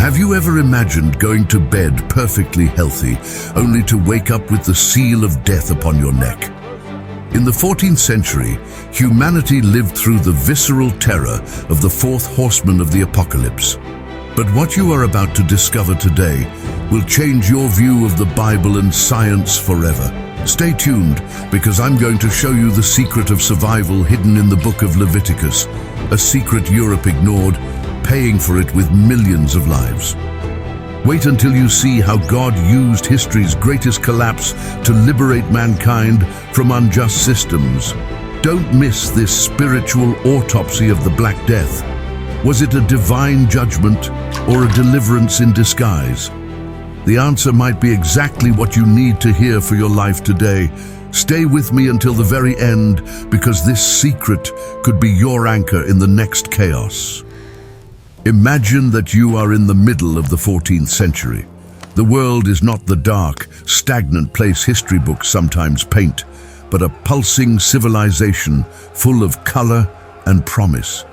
Have you ever imagined going to bed perfectly healthy, only to wake up with the seal of death upon your neck? In the 14th century, humanity lived through the visceral terror of the fourth horseman of the apocalypse. But what you are about to discover today will change your view of the Bible and science forever. Stay tuned, because I'm going to show you the secret of survival hidden in the book of Leviticus, a secret Europe ignored, paying for it with millions of lives. Wait until you see how God used history's greatest collapse to liberate mankind from unjust systems. Don't miss this spiritual autopsy of the Black Death. Was it a divine judgment or a deliverance in disguise? The answer might be exactly what you need to hear for your life today. Stay with me until the very end, because this secret could be your anchor in the next chaos. Imagine that you are in the middle of the 14th century. The world is not the dark, stagnant place history books sometimes paint, but a pulsing civilization full of color and promise.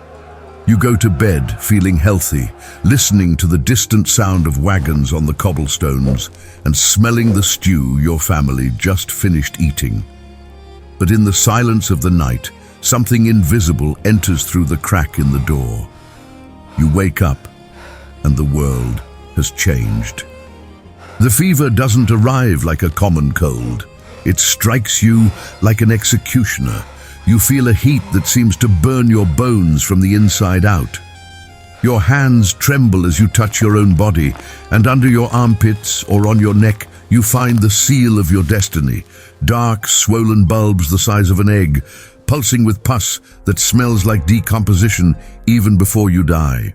You go to bed feeling healthy, listening to the distant sound of wagons on the cobblestones and smelling the stew your family just finished eating. But in the silence of the night, something invisible enters through the crack in the door. You wake up, and the world has changed. The fever doesn't arrive like a common cold. It strikes you like an executioner. You feel a heat that seems to burn your bones from the inside out. Your hands tremble as you touch your own body, and under your armpits or on your neck, you find the seal of your destiny. Dark, swollen bulbs the size of an egg, pulsing with pus that smells like decomposition even before you die.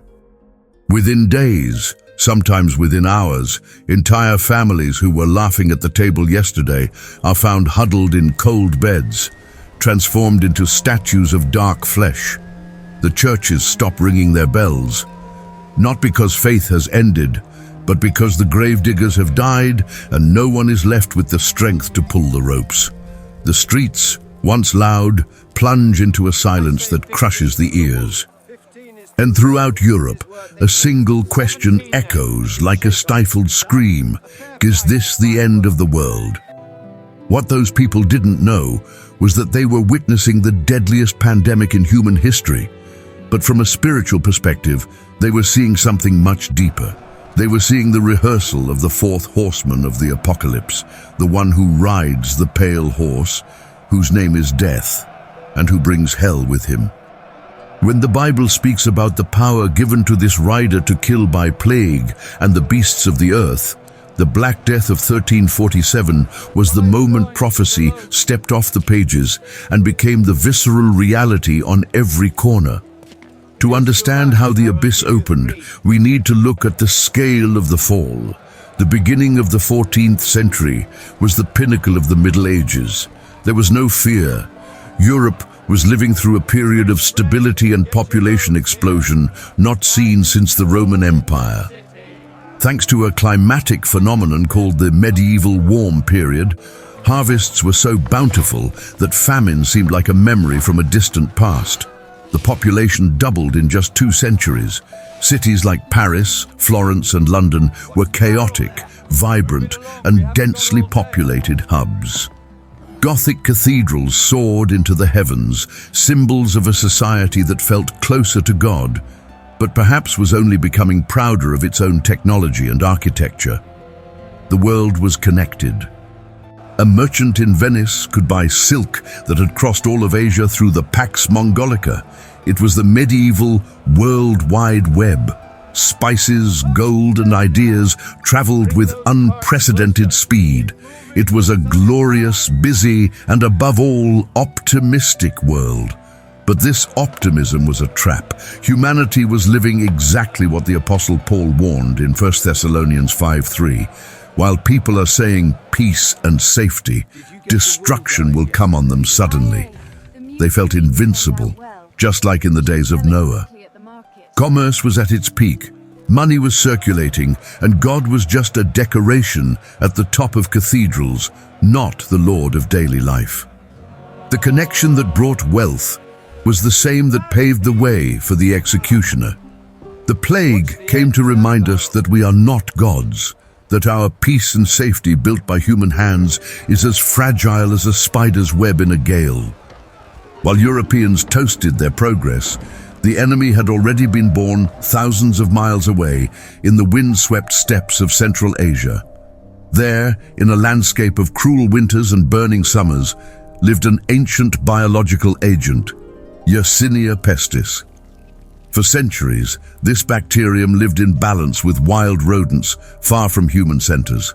Within days, sometimes within hours, entire families who were laughing at the table yesterday are found huddled in cold beds, transformed into statues of dark flesh. The churches stop ringing their bells, not because faith has ended, but because the gravediggers have died and no one is left with the strength to pull the ropes. The streets, once loud, plunge into a silence that crushes the ears. And throughout Europe, a single question echoes like a stifled scream. Is this the end of the world? What those people didn't know was that they were witnessing the deadliest pandemic in human history. But from a spiritual perspective, they were seeing something much deeper. They were seeing the rehearsal of the fourth horseman of the apocalypse, the one who rides the pale horse, whose name is Death, and who brings hell with him. When the Bible speaks about the power given to this rider to kill by plague and the beasts of the earth, the Black Death of 1347 was the moment prophecy stepped off the pages and became the visceral reality on every corner. To understand how the abyss opened, we need to look at the scale of the fall. The beginning of the 14th century was the pinnacle of the Middle Ages. There was no fear. Europe was living through a period of stability and population explosion not seen since the Roman Empire. Thanks to a climatic phenomenon called the medieval warm period, harvests were so bountiful that famine seemed like a memory from a distant past. The population doubled in just 2 centuries. Cities like Paris, Florence, and London were chaotic, vibrant, and densely populated hubs. Gothic cathedrals soared into the heavens, symbols of a society that felt closer to God, but perhaps was only becoming prouder of its own technology and architecture. The world was connected. A merchant in Venice could buy silk that had crossed all of Asia through the Pax Mongolica. It was the medieval World Wide Web. Spices, gold, and ideas traveled with unprecedented speed. It was a glorious, busy, and above all, optimistic world. But this optimism was a trap. Humanity was living exactly what the Apostle Paul warned in 1 Thessalonians 5:3. While people are saying peace and safety, destruction will come on them suddenly. They felt invincible, just like in the days of Noah. Commerce was at its peak. Money was circulating, and God was just a decoration at the top of cathedrals, not the Lord of daily life. The connection that brought wealth was the same that paved the way for the executioner. The plague came to remind us that we are not gods, that our peace and safety built by human hands is as fragile as a spider's web in a gale. While Europeans toasted their progress, the enemy had already been born thousands of miles away in the windswept steppes of Central Asia. There, in a landscape of cruel winters and burning summers, lived an ancient biological agent, Yersinia pestis. For centuries, this bacterium lived in balance with wild rodents far from human centers.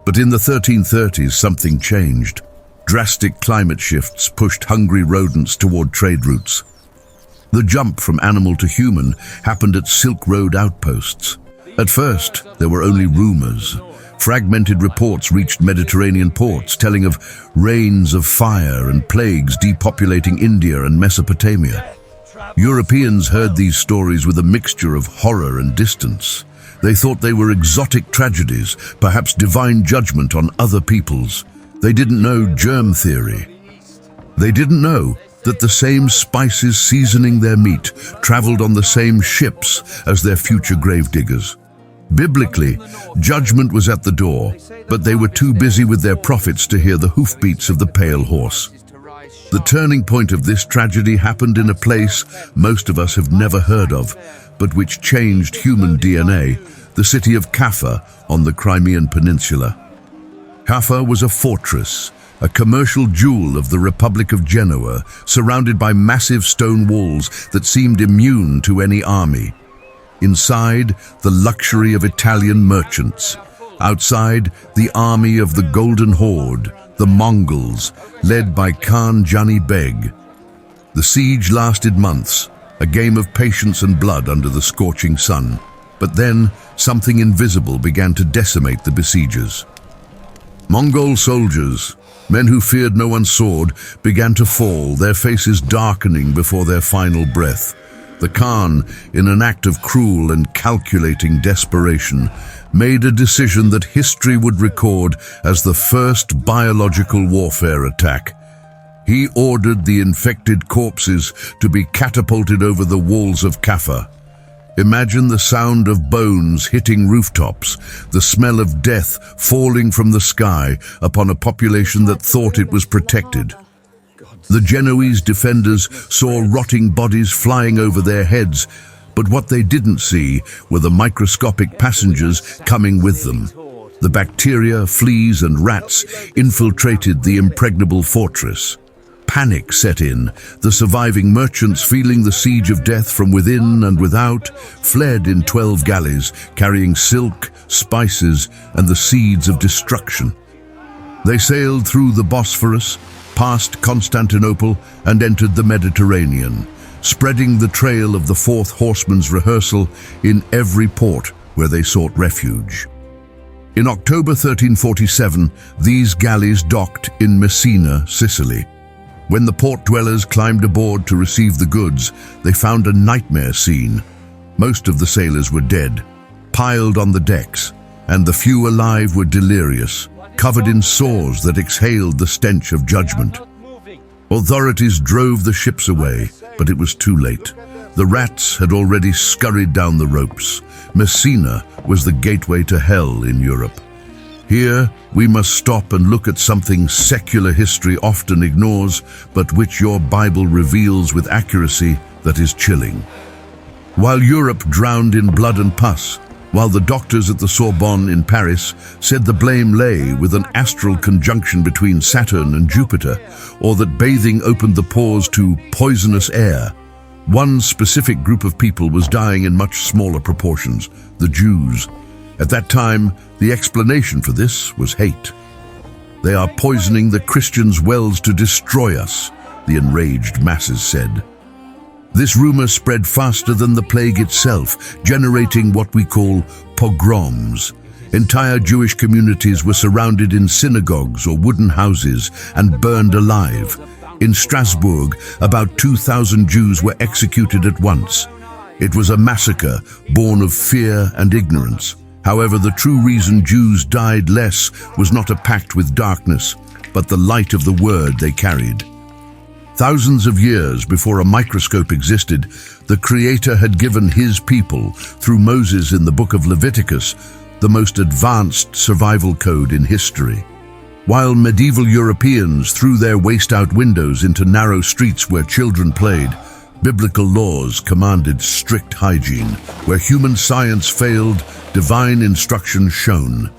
But in the 1330s, something changed. Drastic climate shifts pushed hungry rodents toward trade routes. The jump from animal to human happened at Silk Road outposts. At first, there were only rumors. Fragmented reports reached Mediterranean ports telling of rains of fire and plagues depopulating India and Mesopotamia. Europeans heard these stories with a mixture of horror and distance. They thought they were exotic tragedies, perhaps divine judgment on other peoples. They didn't know germ theory. They didn't know that the same spices seasoning their meat traveled on the same ships as their future gravediggers. Biblically, judgment was at the door, but they were too busy with their prophets to hear the hoofbeats of the pale horse. The turning point of this tragedy happened in a place most of us have never heard of, but which changed human DNA, the city of Kaffa on the Crimean Peninsula. Kaffa was a fortress, a commercial jewel of the Republic of Genoa, surrounded by massive stone walls that seemed immune to any army. Inside, the luxury of Italian merchants. Outside, the army of the Golden Horde, the Mongols, led by Khan Jani Beg. The siege lasted months, a game of patience and blood under the scorching sun. But then, something invisible began to decimate the besiegers. Mongol soldiers, men who feared no one's sword, began to fall, their faces darkening before their final breath. The Khan, in an act of cruel and calculating desperation, made a decision that history would record as the first biological warfare attack. He ordered the infected corpses to be catapulted over the walls of Kaffa. Imagine the sound of bones hitting rooftops, the smell of death falling from the sky upon a population that thought it was protected. The Genoese defenders saw rotting bodies flying over their heads, but what they didn't see were the microscopic passengers coming with them. The bacteria, fleas, and rats infiltrated the impregnable fortress. Panic set in. The surviving merchants, feeling the siege of death from within and without, fled in 12 galleys, carrying silk, spices, and the seeds of destruction. They sailed through the Bosphorus, past Constantinople, and entered the Mediterranean, spreading the trail of the fourth horseman's rehearsal in every port where they sought refuge. In October 1347, these galleys docked in Messina, Sicily. When the port dwellers climbed aboard to receive the goods, they found a nightmare scene. Most of the sailors were dead, piled on the decks, and the few alive were delirious, covered in sores that exhaled the stench of judgment. Authorities drove the ships away, but it was too late. The rats had already scurried down the ropes. Messina was the gateway to hell in Europe. Here, we must stop and look at something secular history often ignores, but which your Bible reveals with accuracy that is chilling. While Europe drowned in blood and pus, while the doctors at the Sorbonne in Paris said the blame lay with an astral conjunction between Saturn and Jupiter, or that bathing opened the pores to poisonous air, one specific group of people was dying in much smaller proportions, the Jews. At that time, the explanation for this was hate. They are poisoning the Christians' wells to destroy us, the enraged masses said. This rumor spread faster than the plague itself, generating what we call pogroms. Entire Jewish communities were surrounded in synagogues or wooden houses and burned alive. In Strasbourg, about 2,000 Jews were executed at once. It was a massacre born of fear and ignorance. However, the true reason Jews died less was not a pact with darkness, but the light of the word they carried. Thousands of years before a microscope existed, the Creator had given His people, through Moses in the book of Leviticus, the most advanced survival code in history. While medieval Europeans threw their waste out windows into narrow streets where children played, biblical laws commanded strict hygiene. Where human science failed, divine instruction shone.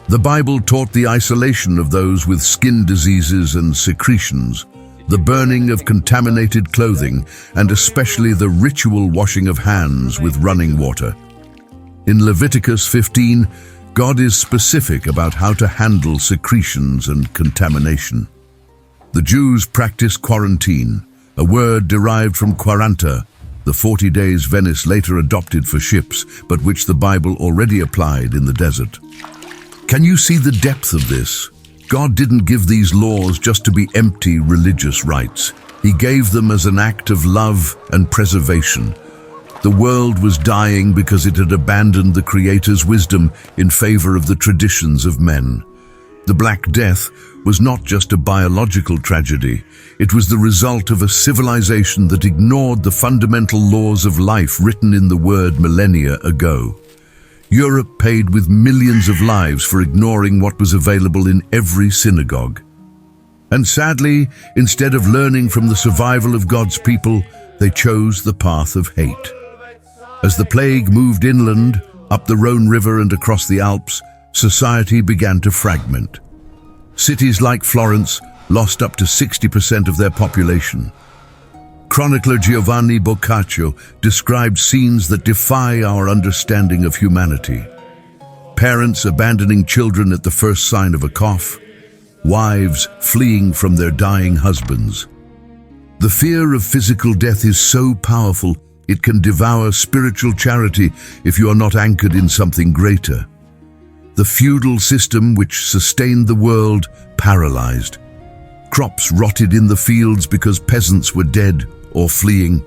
The Bible taught the isolation of those with skin diseases and secretions, the burning of contaminated clothing, and especially the ritual washing of hands with running water. In Leviticus 15, God is specific about how to handle secretions and contamination. The Jews practiced quarantine, a word derived from quaranta, the 40 days Venice later adopted for ships, but which the Bible already applied in the desert. Can you see the depth of this? God didn't give these laws just to be empty religious rites. He gave them as an act of love and preservation. The world was dying because it had abandoned the Creator's wisdom in favor of the traditions of men. The Black Death was not just a biological tragedy. It was the result of a civilization that ignored the fundamental laws of life written in the Word millennia ago. Europe paid with millions of lives for ignoring what was available in every synagogue. And sadly, instead of learning from the survival of God's people, they chose the path of hate. As the plague moved inland, up the Rhone River and across the Alps, society began to fragment. Cities like Florence lost up to 60% of their population. Chronicler Giovanni Boccaccio described scenes that defy our understanding of humanity. Parents abandoning children at the first sign of a cough, wives fleeing from their dying husbands. The fear of physical death is so powerful, it can devour spiritual charity if you are not anchored in something greater. The feudal system which sustained the world paralyzed. Crops rotted in the fields because peasants were dead or fleeing.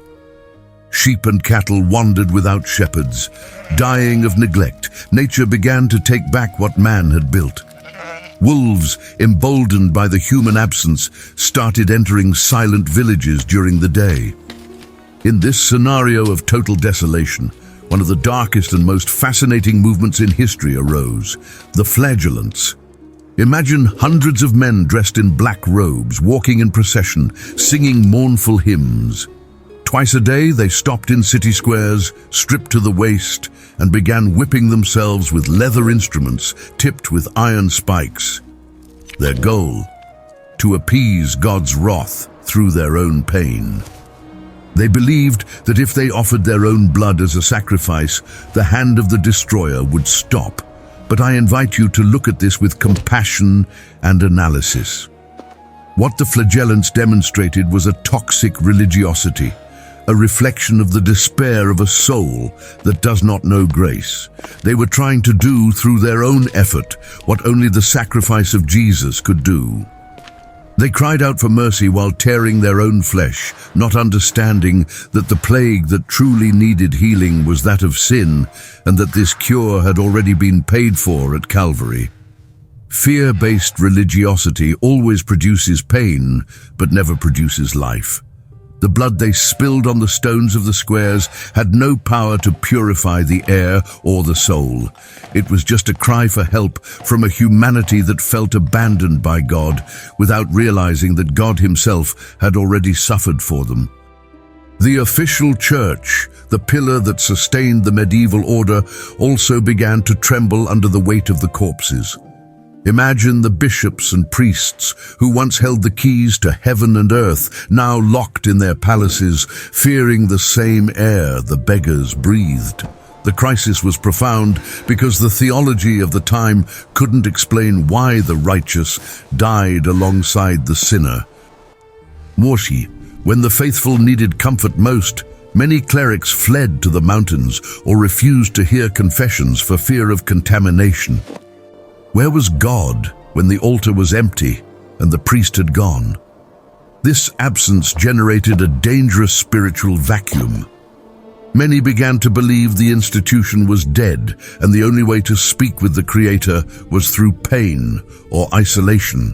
Sheep and cattle wandered without shepherds. Dying of neglect, nature began to take back what man had built. Wolves, emboldened by the human absence, started entering silent villages during the day. In this scenario of total desolation, one of the darkest and most fascinating movements in history arose: the flagellants. Imagine hundreds of men dressed in black robes, walking in procession, singing mournful hymns. Twice a day they stopped in city squares, stripped to the waist, and began whipping themselves with leather instruments tipped with iron spikes. Their goal: to appease God's wrath through their own pain. They believed that if they offered their own blood as a sacrifice, the hand of the destroyer would stop. But I invite you to look at this with compassion and analysis. What the flagellants demonstrated was a toxic religiosity, a reflection of the despair of a soul that does not know grace. They were trying to do through their own effort what only the sacrifice of Jesus could do. They cried out for mercy while tearing their own flesh, not understanding that the plague that truly needed healing was that of sin, and that this cure had already been paid for at Calvary. Fear-based religiosity always produces pain, but never produces life. The blood they spilled on the stones of the squares had no power to purify the air or the soul. It was just a cry for help from a humanity that felt abandoned by God, without realizing that God Himself had already suffered for them. The official church, the pillar that sustained the medieval order, also began to tremble under the weight of the corpses. Imagine the bishops and priests who once held the keys to heaven and earth, now locked in their palaces, fearing the same air the beggars breathed. The crisis was profound because the theology of the time couldn't explain why the righteous died alongside the sinner. Morsi, when the faithful needed comfort most, many clerics fled to the mountains or refused to hear confessions for fear of contamination. Where was God when the altar was empty and the priest had gone? This absence generated a dangerous spiritual vacuum. Many began to believe the institution was dead, and the only way to speak with the Creator was through pain or isolation.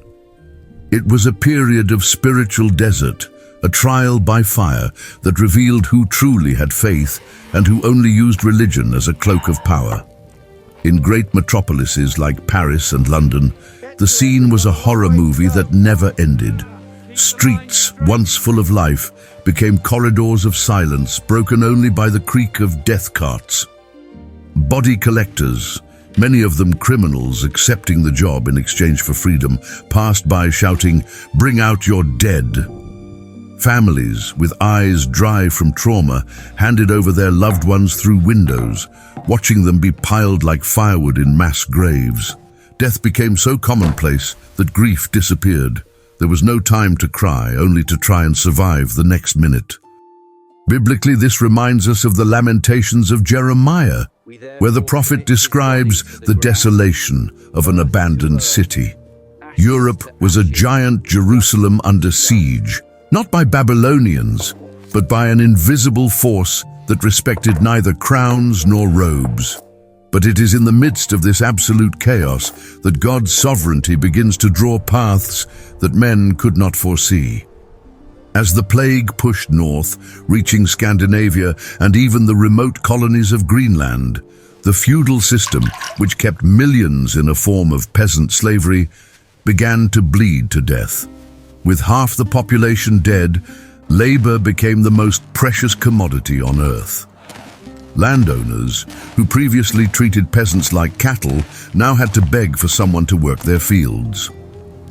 It was a period of spiritual desert, a trial by fire that revealed who truly had faith and who only used religion as a cloak of power. In great metropolises like Paris and London, the scene was a horror movie that never ended. Streets, once full of life, became corridors of silence, broken only by the creak of death carts. Body collectors, many of them criminals accepting the job in exchange for freedom, passed by shouting, "Bring out your dead." Families, with eyes dry from trauma, handed over their loved ones through windows, watching them be piled like firewood in mass graves. Death became so commonplace that grief disappeared. There was no time to cry, only to try and survive the next minute. Biblically, this reminds us of the Lamentations of Jeremiah, where the prophet describes the desolation of an abandoned city. Europe was a giant Jerusalem under siege, not by Babylonians, but by an invisible force that respected neither crowns nor robes. But it is in the midst of this absolute chaos that God's sovereignty begins to draw paths that men could not foresee. As the plague pushed north, reaching Scandinavia and even the remote colonies of Greenland, the feudal system, which kept millions in a form of peasant slavery, began to bleed to death. With half the population dead, labor became the most precious commodity on earth. Landowners, who previously treated peasants like cattle, now had to beg for someone to work their fields.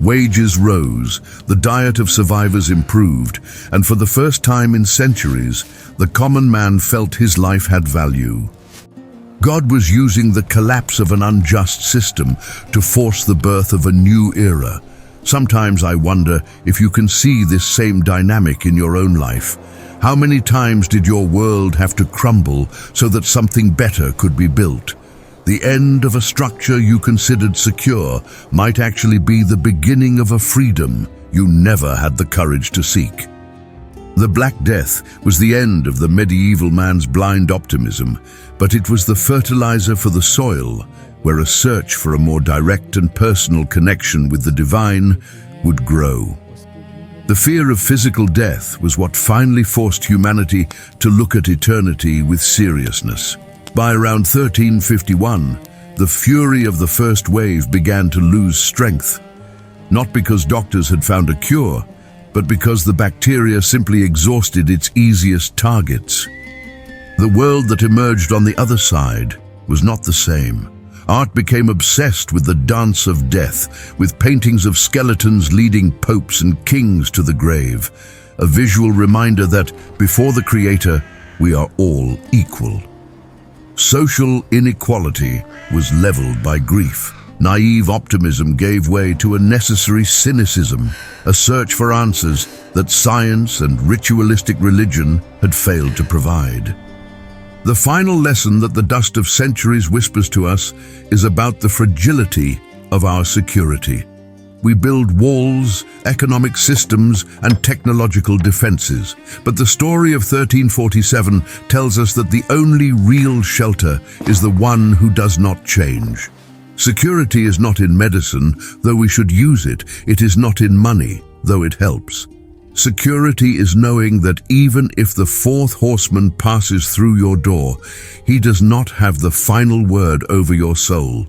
Wages rose, the diet of survivors improved, and for the first time in centuries, the common man felt his life had value. God was using the collapse of an unjust system to force the birth of a new era. Sometimes I wonder if you can see this same dynamic in your own life. How many times did your world have to crumble so that something better could be built? The end of a structure you considered secure might actually be the beginning of a freedom you never had the courage to seek. The Black Death was the end of the medieval man's blind optimism, but it was the fertilizer for the soil, where a search for a more direct and personal connection with the divine would grow. The fear of physical death was what finally forced humanity to look at eternity with seriousness. By around 1351, the fury of the first wave began to lose strength, not because doctors had found a cure, but because the bacteria simply exhausted its easiest targets. The world that emerged on the other side was not the same. Art became obsessed with the dance of death, with paintings of skeletons leading popes and kings to the grave, a visual reminder that, before the Creator, we are all equal. Social inequality was leveled by grief. Naive optimism gave way to a necessary cynicism, a search for answers that science and ritualistic religion had failed to provide. The final lesson that the dust of centuries whispers to us is about the fragility of our security. We build walls, economic systems, and technological defenses, but the story of 1347 tells us that the only real shelter is the one who does not change. Security is not in medicine, though we should use it. It is not in money, though it helps. Security is knowing that even if the fourth horseman passes through your door, he does not have the final word over your soul.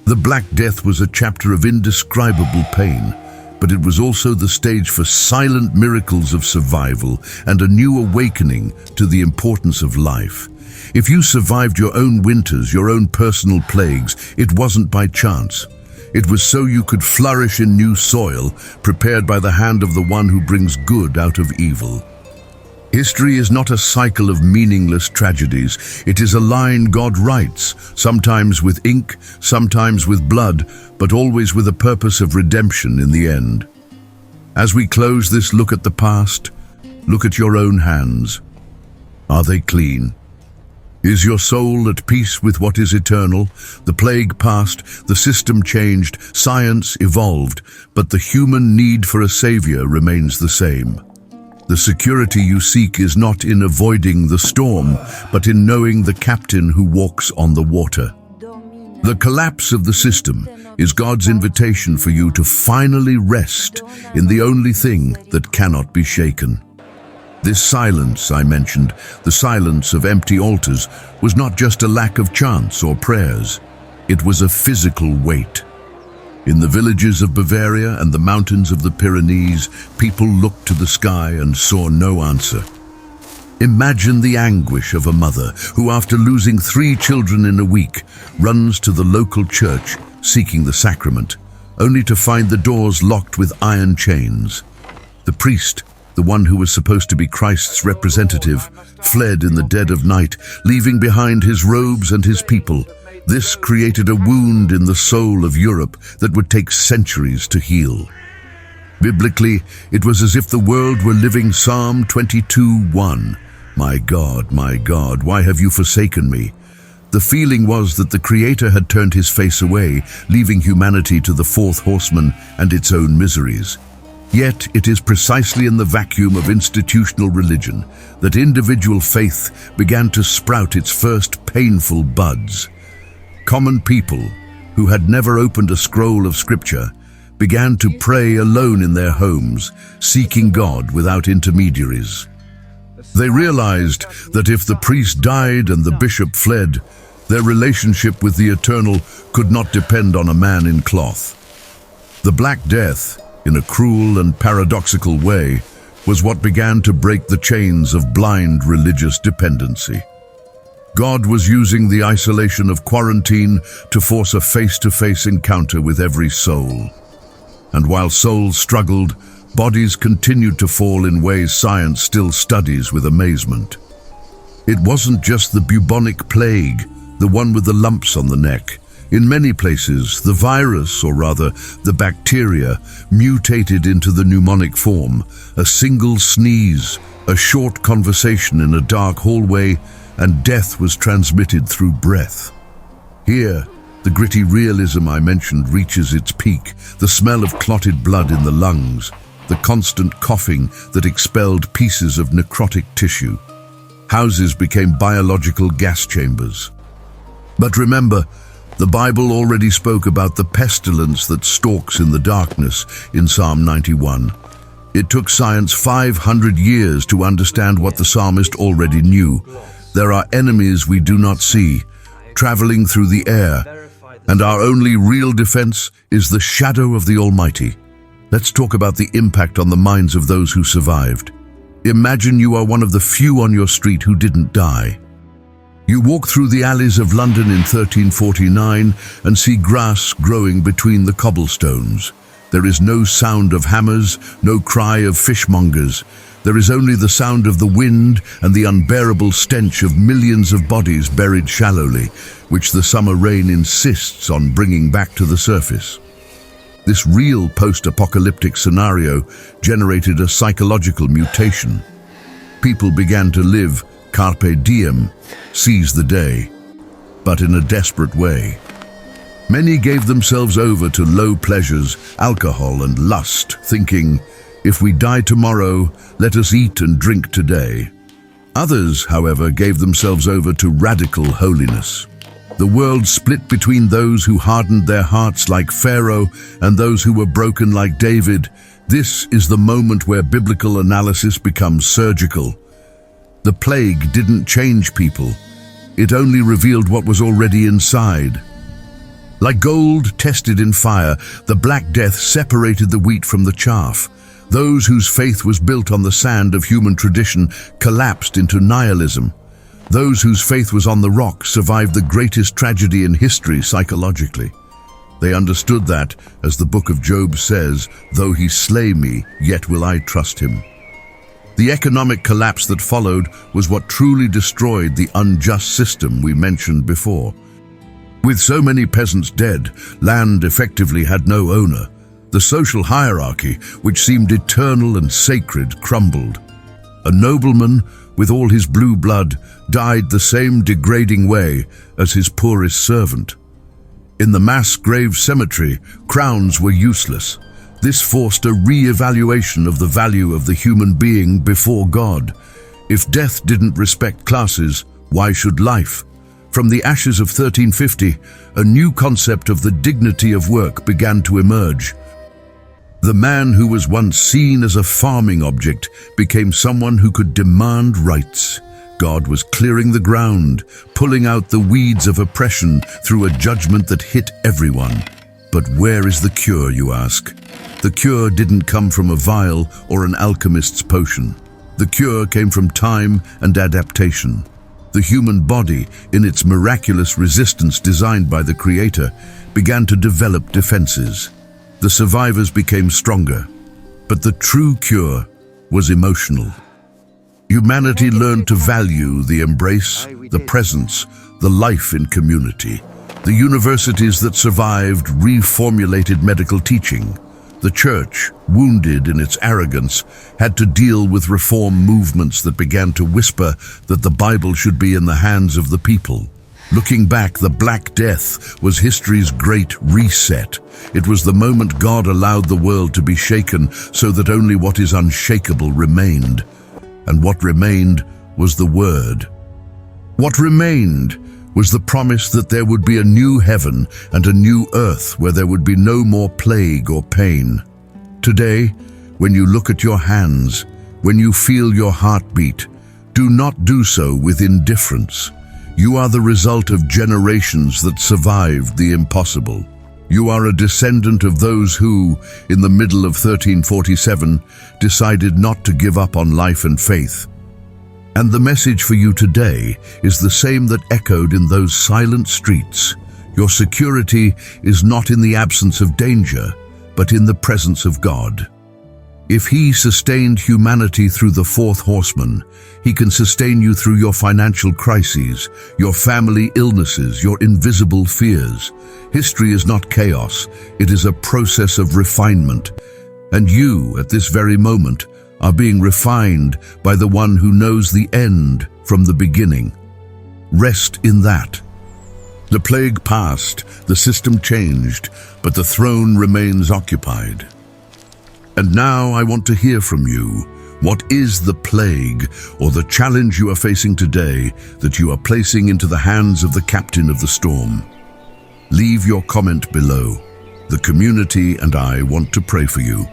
The Black Death was a chapter of indescribable pain, but it was also the stage for silent miracles of survival and a new awakening to the importance of life. If you survived your own winters, your own personal plagues, it wasn't by chance. It was so you could flourish in new soil, prepared by the hand of the one who brings good out of evil. History is not a cycle of meaningless tragedies. It is a line God writes, sometimes with ink, sometimes with blood, but always with a purpose of redemption in the end. As we close this look at the past, look at your own hands. Are they clean? Is your soul at peace with what is eternal? The plague passed, the system changed, science evolved, but the human need for a savior remains the same. The security you seek is not in avoiding the storm, but in knowing the captain who walks on the water. The collapse of the system is God's invitation for you to finally rest in the only thing that cannot be shaken. This silence I mentioned, the silence of empty altars, was not just a lack of chants or prayers. It was a physical weight. In the villages of Bavaria and the mountains of the Pyrenees, people looked to the sky and saw no answer. Imagine the anguish of a mother who, after losing 3 children in a week, runs to the local church seeking the sacrament, only to find the doors locked with iron chains. The priest, the one who was supposed to be Christ's representative, fled in the dead of night, leaving behind his robes and his people. This created a wound in the soul of Europe that would take centuries to heal. Biblically, it was as if the world were living Psalm 22:1. My God, why have you forsaken me? The feeling was that the Creator had turned his face away, leaving humanity to the fourth horseman and its own miseries. Yet it is precisely in the vacuum of institutional religion that individual faith began to sprout its first painful buds. Common people, who had never opened a scroll of Scripture, began to pray alone in their homes, seeking God without intermediaries. They realized that if the priest died and the bishop fled, their relationship with the Eternal could not depend on a man in cloth. The Black Death, in a cruel and paradoxical way, was what began to break the chains of blind religious dependency. God was using the isolation of quarantine to force a face-to-face encounter with every soul. And while souls struggled, bodies continued to fall in ways science still studies with amazement. It wasn't just the bubonic plague, the one with the lumps on the neck. In many places, the virus, or rather the bacteria, mutated into the pneumonic form. A single sneeze, a short conversation in a dark hallway, and death was transmitted through breath. Here, the gritty realism I mentioned reaches its peak, the smell of clotted blood in the lungs, the constant coughing that expelled pieces of necrotic tissue. Houses became biological gas chambers. But remember, the Bible already spoke about the pestilence that stalks in the darkness in Psalm 91. It took science 500 years to understand what the psalmist already knew. There are enemies we do not see, traveling through the air, and our only real defense is the shadow of the Almighty. Let's talk about the impact on the minds of those who survived. Imagine you are one of the few on your street who didn't die. You walk through the alleys of London in 1349 and see grass growing between the cobblestones. There is no sound of hammers, no cry of fishmongers. There is only the sound of the wind and the unbearable stench of millions of bodies buried shallowly, which the summer rain insists on bringing back to the surface. This real post-apocalyptic scenario generated a psychological mutation. People began to live carpe diem, seize the day, but in a desperate way. Many gave themselves over to low pleasures, alcohol and lust, thinking, if we die tomorrow, let us eat and drink today. Others, however, gave themselves over to radical holiness. The world split between those who hardened their hearts like Pharaoh and those who were broken like David. This is the moment where biblical analysis becomes surgical. The plague didn't change people. It only revealed what was already inside. Like gold tested in fire, the Black Death separated the wheat from the chaff. Those whose faith was built on the sand of human tradition collapsed into nihilism. Those whose faith was on the rock survived the greatest tragedy in history psychologically. They understood that, as the book of Job says, though he slay me, yet will I trust him. The economic collapse that followed was what truly destroyed the unjust system we mentioned before. With so many peasants dead, land effectively had no owner. The social hierarchy, which seemed eternal and sacred, crumbled. A nobleman, with all his blue blood, died the same degrading way as his poorest servant. In the mass grave cemetery, crowns were useless. This forced a re-evaluation of the value of the human being before God. If death didn't respect classes, why should life? From the ashes of 1350, a new concept of the dignity of work began to emerge. The man who was once seen as a farming object became someone who could demand rights. God was clearing the ground, pulling out the weeds of oppression through a judgment that hit everyone. But where is the cure, you ask? The cure didn't come from a vial or an alchemist's potion. The cure came from time and adaptation. The human body, in its miraculous resistance designed by the Creator, began to develop defenses. The survivors became stronger, but the true cure was emotional. Humanity learned to value the embrace, the presence, the life in community. The universities that survived reformulated medical teaching. The church, wounded in its arrogance, had to deal with reform movements that began to whisper that the Bible should be in the hands of the people. Looking back, the Black Death was history's great reset. It was the moment God allowed the world to be shaken so that only what is unshakable remained. And what remained was the Word. What remained was the promise that there would be a new heaven and a new earth where there would be no more plague or pain. Today, when you look at your hands, when you feel your heartbeat, do not do so with indifference. You are the result of generations that survived the impossible. You are a descendant of those who, in the middle of 1347, decided not to give up on life and faith. And the message for you today is the same that echoed in those silent streets. Your security is not in the absence of danger, but in the presence of God. If He sustained humanity through the fourth horseman, He can sustain you through your financial crises, your family illnesses, your invisible fears. History is not chaos, it is a process of refinement. And you, at this very moment, are being refined by the one who knows the end from the beginning. Rest in that. The plague passed, the system changed, but the throne remains occupied. And now I want to hear from you. What is the plague or the challenge you are facing today that you are placing into the hands of the captain of the storm? Leave your comment below. The community and I want to pray for you.